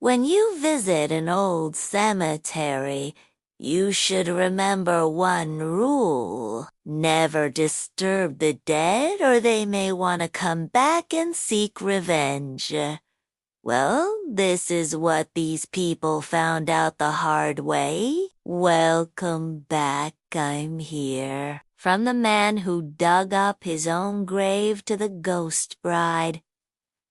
When you visit an old cemetery, you should remember one rule. Never disturb the dead or they may want to come back and seek revenge. Well, this is what these people found out the hard way. Welcome back, I'm here. From the man who dug up his own grave to the ghost bride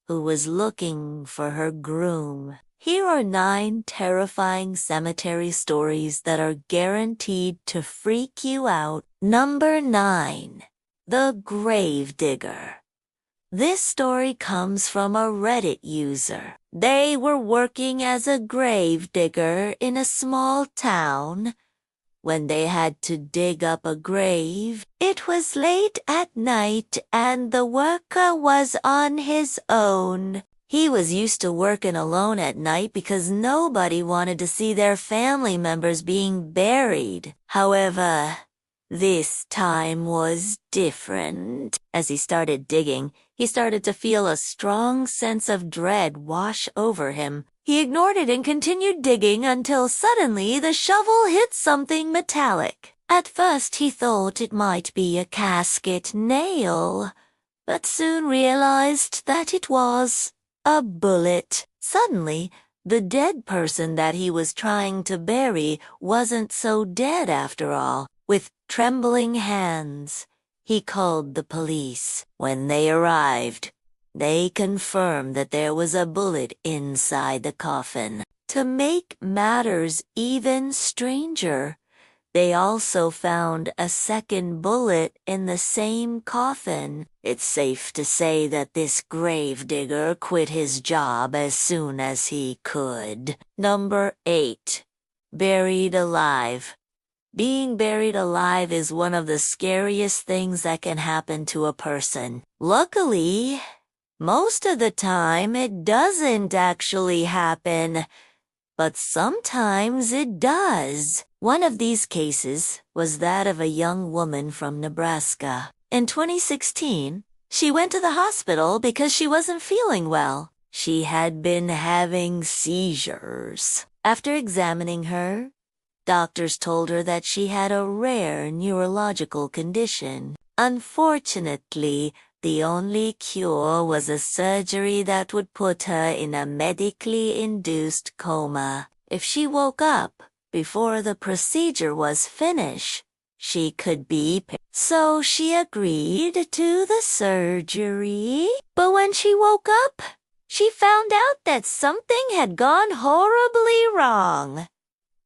who was looking for her groom. Here are 9 terrifying cemetery stories that are guaranteed to freak you out. Number 9. The Grave Digger. This story comes from a Reddit user. They were working as a grave digger in a small town. When they had to dig up a grave, it was late at night and the worker was on his own. He was used to working alone at night because nobody wanted to see their family members being buried. However, this time was different. As he started digging, he started to feel a strong sense of dread wash over him. He ignored it and continued digging until suddenly the shovel hit something metallic. At first he thought it might be a casket nail, but soon realized that it was a bullet. Suddenly, the dead person that he was trying to bury wasn't so dead after all. With trembling hands, he called the police. When they arrived, they confirmed that there was a bullet inside the coffin. To make matters even stranger, they also found a second bullet in the same coffin. It's safe to say that this gravedigger quit his job as soon as he could. Number 8. Buried alive. Being buried alive is one of the scariest things that can happen to a person. Luckily, most of the time it doesn't actually happen, but sometimes it does. One of these cases was that of a young woman from Nebraska. In 2016, she went to the hospital because she wasn't feeling well. She had been having seizures. After examining her, doctors told her that she had a rare neurological condition. Unfortunately, the only cure was a surgery that would put her in a medically induced coma. If she woke up before the procedure was finished, she could be So she agreed to the surgery. But when she woke up, she found out that something had gone horribly wrong.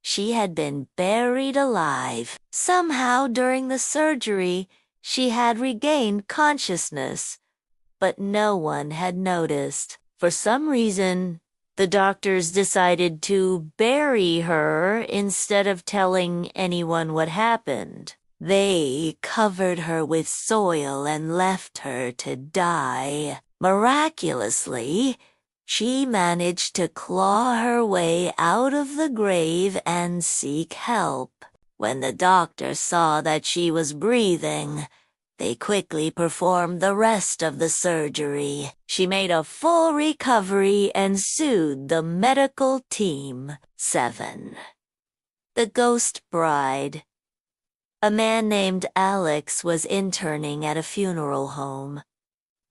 She had been buried alive. Somehow during the surgery, she had regained consciousness, but no one had noticed. For some reason, the doctors decided to bury her instead of telling anyone what happened. They covered her with soil and left her to die. Miraculously, she managed to claw her way out of the grave and seek help. When the doctor saw that she was breathing, they quickly performed the rest of the surgery. She made a full recovery and sued the medical team. 7. The Ghost Bride. A man named Alex was interning at a funeral home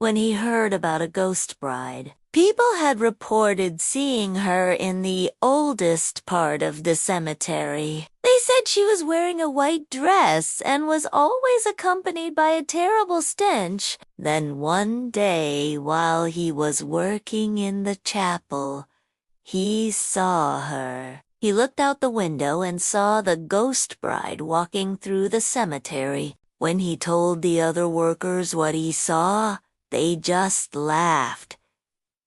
when he heard about a ghost bride. People had reported seeing her in the oldest part of the cemetery. They said she was wearing a white dress and was always accompanied by a terrible stench. Then one day, while he was working in the chapel, he saw her. He looked out the window and saw the ghost bride walking through the cemetery. When he told the other workers what he saw, they just laughed.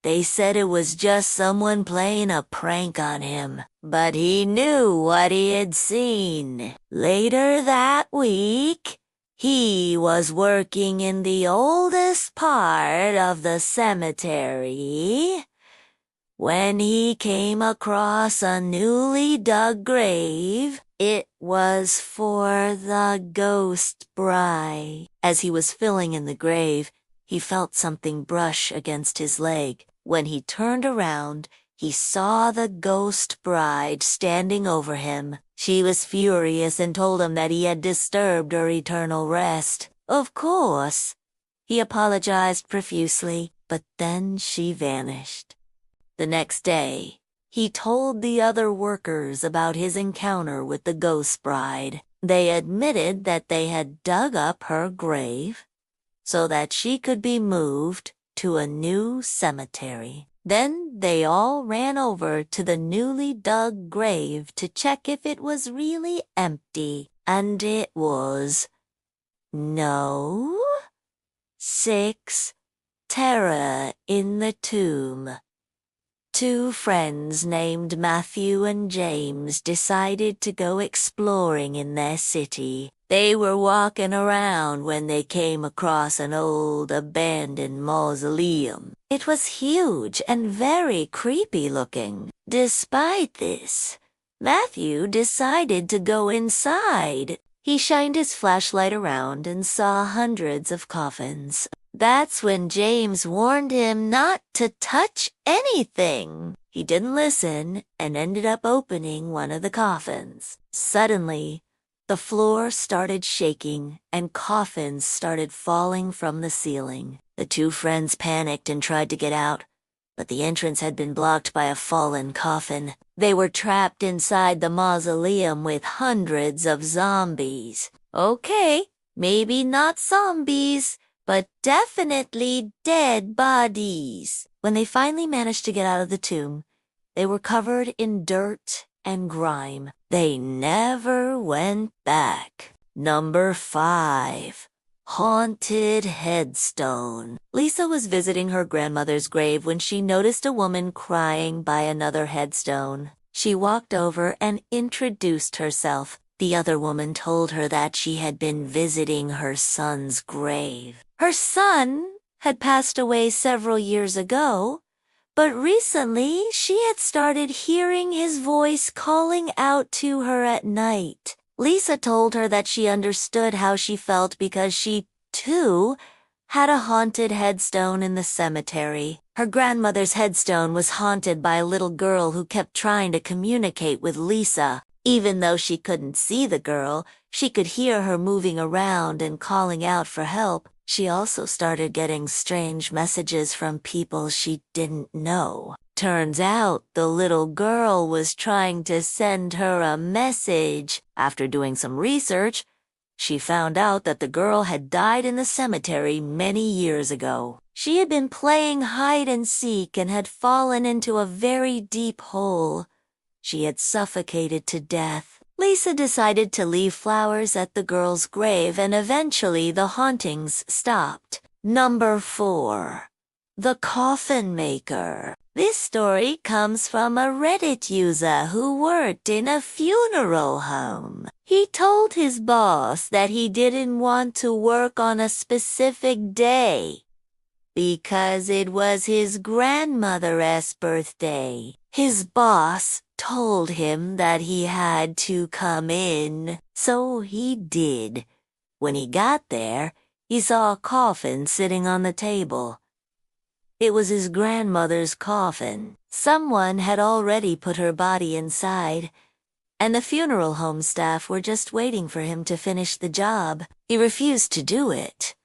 They said it was just someone playing a prank on him, but he knew what he had seen. Later that week, he was working in the oldest part of the cemetery when he came across a newly dug grave. It was for the ghost bride. As he was filling in the grave, he felt something brush against his leg. When he turned around, he saw the ghost bride standing over him. She was furious and told him that he had disturbed her eternal rest. Of course, he apologized profusely, but then she vanished. The next day, he told the other workers about his encounter with the ghost bride. They admitted that they had dug up her grave so that she could be moved to a new cemetery. Then they all ran over to the newly dug grave to check if it was really empty, and it was. No. 6 terror in the tomb. 2 friends named Matthew and James decided to go exploring in their city. They were walking around when they came across an old abandoned mausoleum. It was huge and very creepy looking. Despite this, Matthew decided to go inside. He shined his flashlight around and saw hundreds of coffins. That's when James warned him not to touch anything. He didn't listen and ended up opening one of the coffins. Suddenly, the floor started shaking and coffins started falling from the ceiling. The 2 friends panicked and tried to get out, but the entrance had been blocked by a fallen coffin. They were trapped inside the mausoleum with hundreds of zombies. Okay, maybe not zombies, but definitely dead bodies. When they finally managed to get out of the tomb, they were covered in dirt and grime. They never went back. Number 5. Haunted Headstone. Lisa was visiting her grandmother's grave when she noticed a woman crying by another headstone. She walked over and introduced herself. The other woman told her that she had been visiting her son's grave. Her son had passed away several years ago, but recently she had started hearing his voice calling out to her at night. Lisa told her that she understood how she felt because she, too, had a haunted headstone in the cemetery. Her grandmother's headstone was haunted by a little girl who kept trying to communicate with Lisa. Even though she couldn't see the girl, she could hear her moving around and calling out for help. She also started getting strange messages from people she didn't know. Turns out the little girl was trying to send her a message. After doing some research, she found out that the girl had died in the cemetery many years ago. She had been playing hide and seek and had fallen into a very deep hole. She had suffocated to death. Lisa decided to leave flowers at the girl's grave, and eventually the hauntings stopped. Number 4. The Coffin Maker. This story comes from a Reddit user who worked in a funeral home. He told his boss that he didn't want to work on a specific day because it was his grandmother's birthday. His boss told him that he had to come in, so he did. When he got there, he saw a coffin sitting on the table. It was his grandmother's coffin. Someone had already put her body inside, and the funeral home staff were just waiting for him to finish the job. He refused to do it,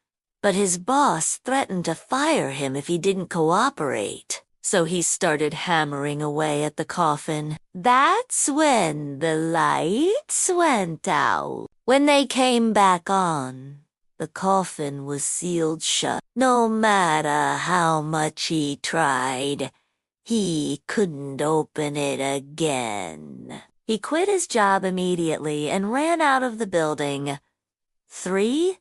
but his boss threatened to fire him if he didn't cooperate. So he started hammering away at the coffin. That's when the lights went out. When they came back on, the coffin was sealed shut. No matter how much he tried, he couldn't open it again. He quit his job immediately and ran out of the building. 3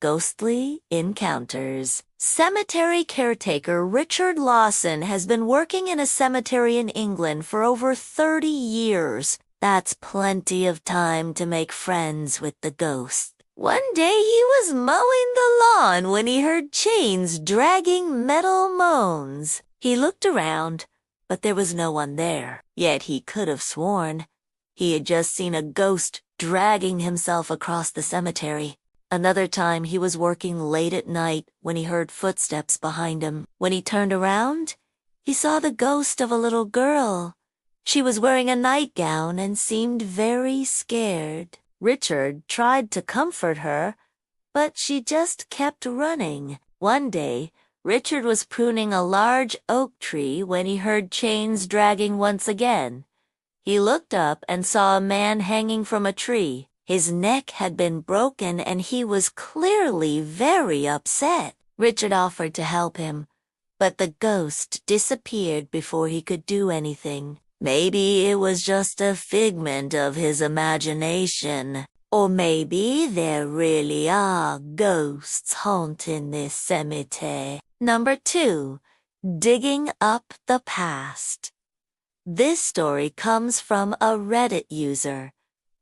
ghostly encounters. Cemetery caretaker Richard Lawson has been working in a cemetery in England for over 30 years. That's plenty of time to make friends with the ghosts. One day he was mowing the lawn when he heard chains dragging metal moans. He looked around, but there was no one there. Yet he could have sworn he had just seen a ghost dragging himself across the cemetery. Another time he was working late at night when he heard footsteps behind him. When he turned around, he saw the ghost of a little girl. She was wearing a nightgown and seemed very scared. Richard tried to comfort her, but she just kept running. One day, Richard was pruning a large oak tree when he heard chains dragging once again. He looked up and saw a man hanging from a tree. His neck had been broken and he was clearly very upset. Richard offered to help him, but the ghost disappeared before he could do anything. Maybe it was just a figment of his imagination. Or maybe there really are ghosts haunting this cemetery. Number 2. Digging up the past. This story comes from a Reddit user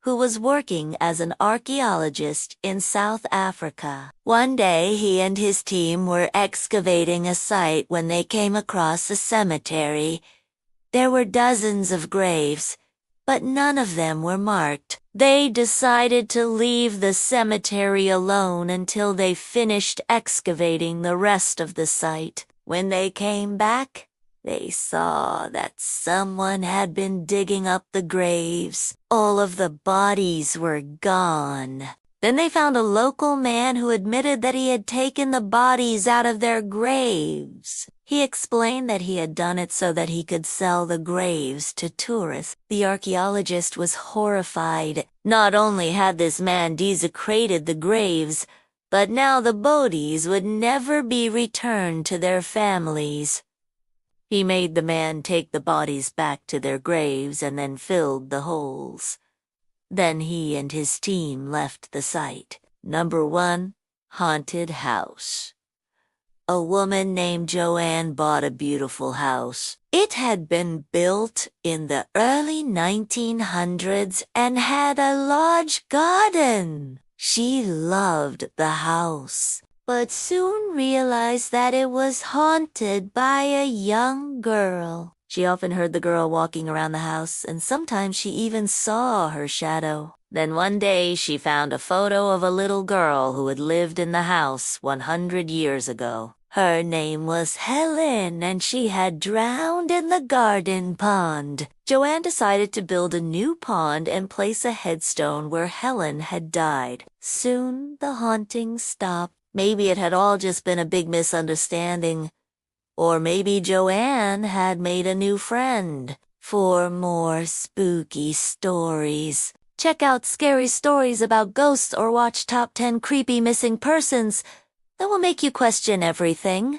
who was working as an archaeologist in South Africa. One day, he and his team were excavating a site when they came across a cemetery. There were dozens of graves, but none of them were marked. They decided to leave the cemetery alone until they finished excavating the rest of the site. When they came back, they saw that someone had been digging up the graves. All of the bodies were gone. Then they found a local man who admitted that he had taken the bodies out of their graves. He explained that he had done it so that he could sell the graves to tourists. The archaeologist was horrified. Not only had this man desecrated the graves, but now the bodies would never be returned to their families. He made the man take the bodies back to their graves and then filled the holes. Then he and his team left the site. Number 1. Haunted House. A woman named Joanne bought a beautiful house. It had been built in the early 1900s and had a large garden. She loved the house, but soon realized that it was haunted by a young girl. She often heard the girl walking around the house, and sometimes she even saw her shadow. Then one day she found a photo of a little girl who had lived in the house 100 years ago. Her name was Helen, and she had drowned in the garden pond. Joanne decided to build a new pond and place a headstone where Helen had died. Soon the haunting stopped. Maybe it had all just been a big misunderstanding. Or maybe Joanne had made a new friend. For more spooky stories, check out Scary Stories about ghosts or watch Top 10 Creepy Missing Persons. That will make you question everything.